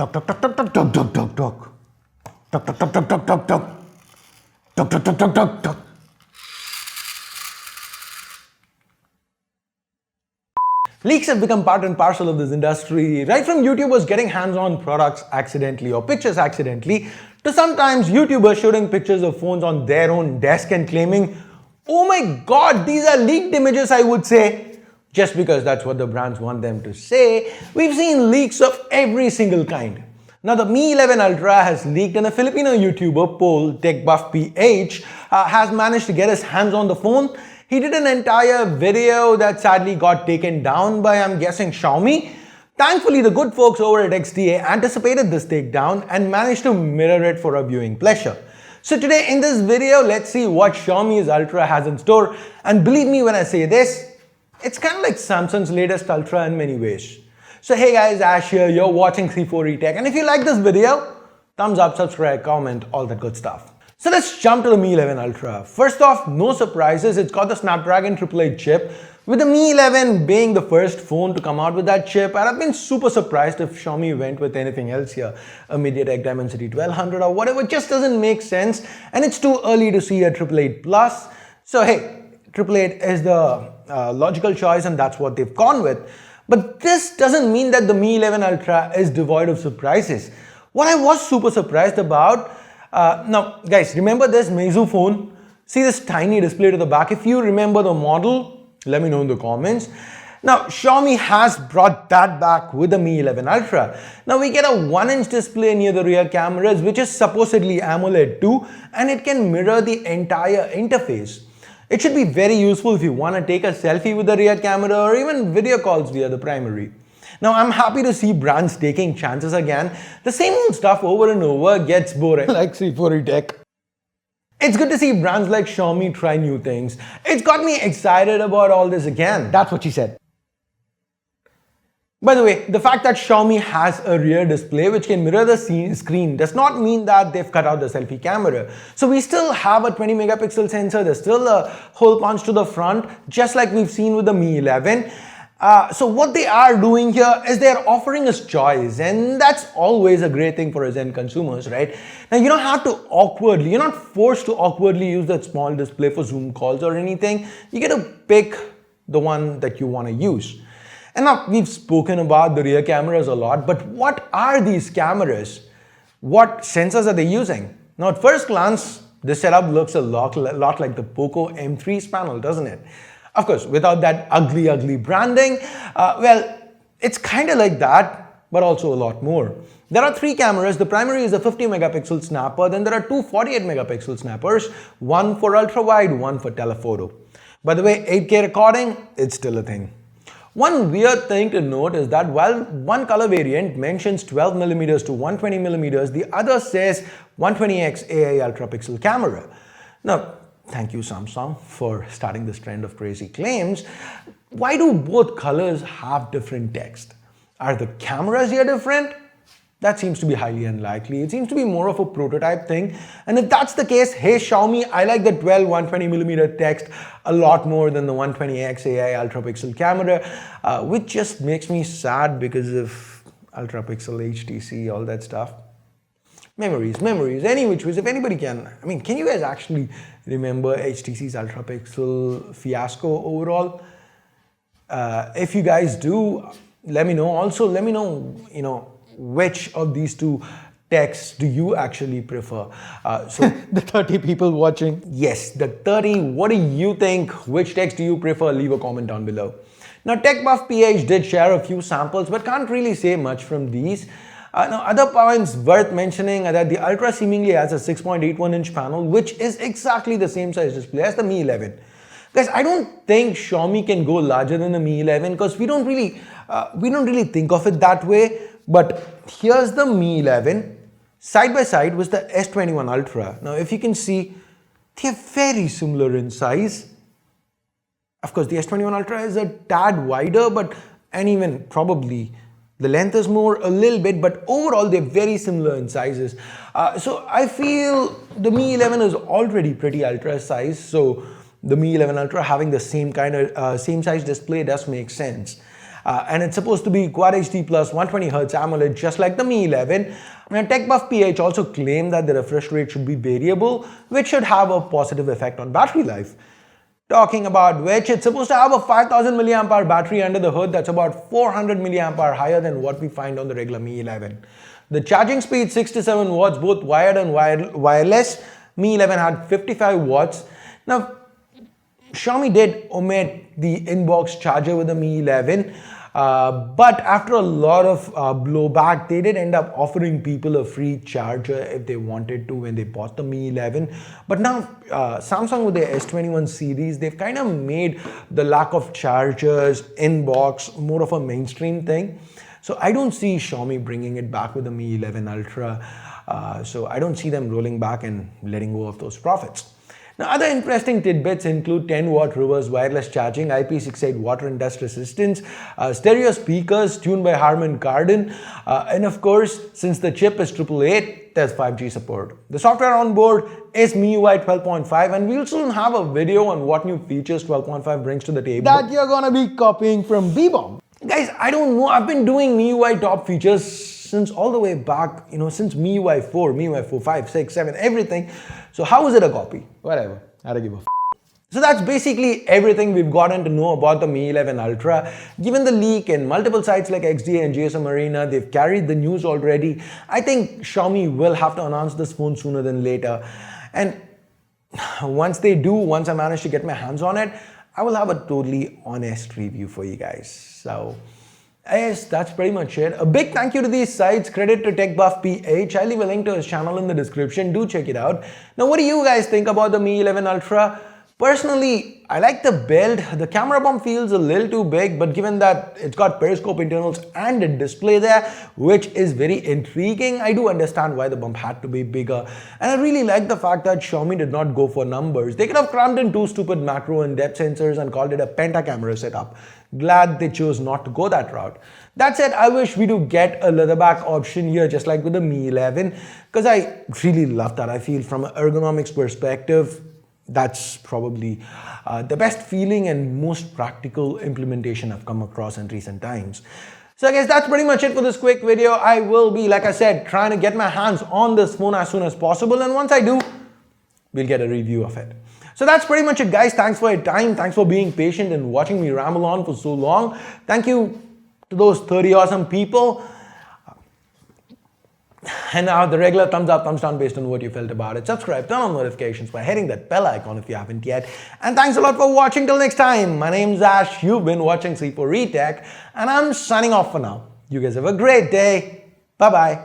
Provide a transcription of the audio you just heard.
Talk, talk, talk, talk, talk, talk, talk, talk, talk. Talk, talk, talk, talk, talk, talk, talk. Talk, talk, talk, talk, talk, talk. Leaks have become part and parcel of this industry, right from YouTubers getting hands-on products accidentally or pictures accidentally, to sometimes YouTubers shooting pictures of phones on their own desk and claiming, oh my god, these are leaked images, I would say, just because that's what the brands want them to say. We've seen leaks of every single kind. Now the Mi 11 Ultra has leaked and a Filipino YouTuber, Paul TechBuffPH, has managed to get his hands on the phone. He did an entire video that sadly got taken down by, I'm guessing, Xiaomi. Thankfully, the good folks over at XDA anticipated this takedown and managed to mirror it for our viewing pleasure. So today in this video, let's see what Xiaomi's Ultra has in store. And believe me when I say this, it's kind of like Samsung's latest Ultra in many ways. So hey guys, Ash here, you're watching C4E Tech, and if you like this video, thumbs up, subscribe, comment, all that good stuff. So let's jump to the Mi 11 Ultra. First off, no surprises, it's got the Snapdragon 888 chip, with the Mi 11 being the first phone to come out with that chip, and I've been super surprised if Xiaomi went with anything else here, a MediaTek Dimensity 1200 or whatever. It just doesn't make sense, and it's too early to see a 888 Plus. So hey, 888 is the logical choice, and that's what they've gone with. But this doesn't mean that the Mi 11 Ultra is devoid of surprises. What I was super surprised about, now guys, remember this Meizu phone? See this tiny display to the back? If you remember the model, let me know in the comments. Now Xiaomi has brought that back with the Mi 11 Ultra. Now we get a 1-inch display near the rear cameras, which is supposedly AMOLED too, and it can mirror the entire interface. It should be very useful if you want to take a selfie with the rear camera or even video calls via the primary. Now I'm happy to see brands taking chances again. The same old stuff over and over gets boring, like C4E Tech. It's good to see brands like Xiaomi try new things. It's got me excited about all this again. That's what she said. By the way, the fact that Xiaomi has a rear display which can mirror the screen does not mean that they've cut out the selfie camera. So we still have a 20 megapixel sensor, there's still a hole punch to the front, just like we've seen with the Mi 11. So what they are doing here is they're offering us choice, and that's always a great thing for us end consumers, right? Now you don't have to you're not forced to awkwardly use that small display for Zoom calls or anything. You get to pick the one that you want to use. And now we've spoken about the rear cameras a lot, but what are these cameras? What sensors are they using? Now at first glance, this setup looks a lot like the Poco M3's panel, doesn't it? Of course, without that ugly branding, well, it's kind of like that, but also a lot more. There are 3 cameras. The primary is a 50 megapixel snapper, then there are 2 48 megapixel snappers, one for ultra wide, one for telephoto. By the way, 8K recording, it's still a thing. One weird thing to note is that while one color variant mentions 12mm to 120mm, the other says 120x AI ultra pixel camera. Now, thank you Samsung for starting this trend of crazy claims. Why do both colors have different text? Are the cameras here different? That seems to be highly unlikely. It seems to be more of a prototype thing. And if that's the case, hey Xiaomi, I like the 12 120mm text a lot more than the 120x AI ultra pixel camera, which just makes me sad because of ultra pixel HTC, all that stuff. Memories, any which ways, if anybody can. I mean, can you guys actually remember HTC's ultra pixel fiasco overall? If you guys do, let me know. Also, let me know, which of these two texts do you actually prefer? So the 30 people watching, yes, the 30, what do you think? Which text do you prefer? Leave a comment down below. Now TechBuffPH did share a few samples, but can't really say much from these. Now other points worth mentioning are that the Ultra seemingly has a 6.81-inch panel, which is exactly the same size display as the Mi 11. Guys, I don't think Xiaomi can go larger than the Mi 11 because we don't really think of it that way. But here's the Mi 11 side by side with the S21 Ultra. Now if you can see, they're very similar in size. Of course, the S21 Ultra is a tad wider, and even probably the length is more a little bit, but overall they're very similar in sizes. So I feel the Mi 11 is already pretty ultra size, so the Mi 11 Ultra having the same size display does make sense. and it's supposed to be Quad HD plus 120Hz AMOLED, just like the Mi 11. Now, TechBuff PH also claimed that the refresh rate should be variable, which should have a positive effect on battery life. Talking about which, it's supposed to have a 5000 mAh battery under the hood that's about 400 mAh higher than what we find on the regular Mi 11. The charging speed 6 to 7 watts, both wired and wireless. Mi 11 had 55 watts. Now, Xiaomi did omit the inbox charger with the Mi 11, but after a lot of blowback, they did end up offering people a free charger if they wanted to when they bought the Mi 11. But now Samsung with their S21 series, they've kind of made the lack of chargers, inbox, more of a mainstream thing. So I don't see Xiaomi bringing it back with the Mi 11 Ultra. So I don't see them rolling back and letting go of those profits. Now, other interesting tidbits include 10-watt reverse wireless charging, IP68 water and dust resistance, stereo speakers tuned by Harman Kardon, and of course, since the chip is 888, there's 5G support. The software on board is MIUI 12.5, and we'll soon have a video on what new features 12.5 brings to the table that you're gonna be copying from Bebomb. Guys, I don't know, I've been doing MIUI top features since all the way back, since MIUI 4, MIUI 4, 5, 6, 7, everything. So how is it a copy? Whatever, I don't give a f. So that's basically everything we've gotten to know about the Mi 11 Ultra. Given the leak in multiple sites like XDA and GSM Arena, they've carried the news already. I think Xiaomi will have to announce this phone sooner than later. And once they do, once I manage to get my hands on it, I will have a totally honest review for you guys. So yes, that's pretty much it. A big thank you to these sites. Credit to TechBuff PH. I'll leave a link to his channel in the description. Do check it out. Now, what do you guys think about the Mi 11 Ultra? Personally, I like the build. The camera bump feels a little too big, but given that it's got periscope internals and a display there, which is very intriguing, I do understand why the bump had to be bigger. And I really like the fact that Xiaomi did not go for numbers. They could have crammed in 2 stupid macro and depth sensors and called it a penta camera setup. Glad they chose not to go that route. That said, I wish we do get a leatherback option here, just like with the Mi 11, because I really love that. I feel from an ergonomics perspective, that's probably the best feeling and most practical implementation I've come across in recent times. So I guess that's pretty much it for this quick video. I will be, like I said, trying to get my hands on this phone as soon as possible, and once I do, we'll get a review of it. So that's pretty much it, guys. Thanks for your time. Thanks for being patient and watching me ramble on for so long. Thank you to those 30 awesome people. And now the regular thumbs up, thumbs down based on what you felt about it. Subscribe, turn on notifications by hitting that bell icon if you haven't yet. And thanks a lot for watching. Till next time, my name's Ash. You've been watching C4E Tech, and I'm signing off for now. You guys have a great day. Bye-bye.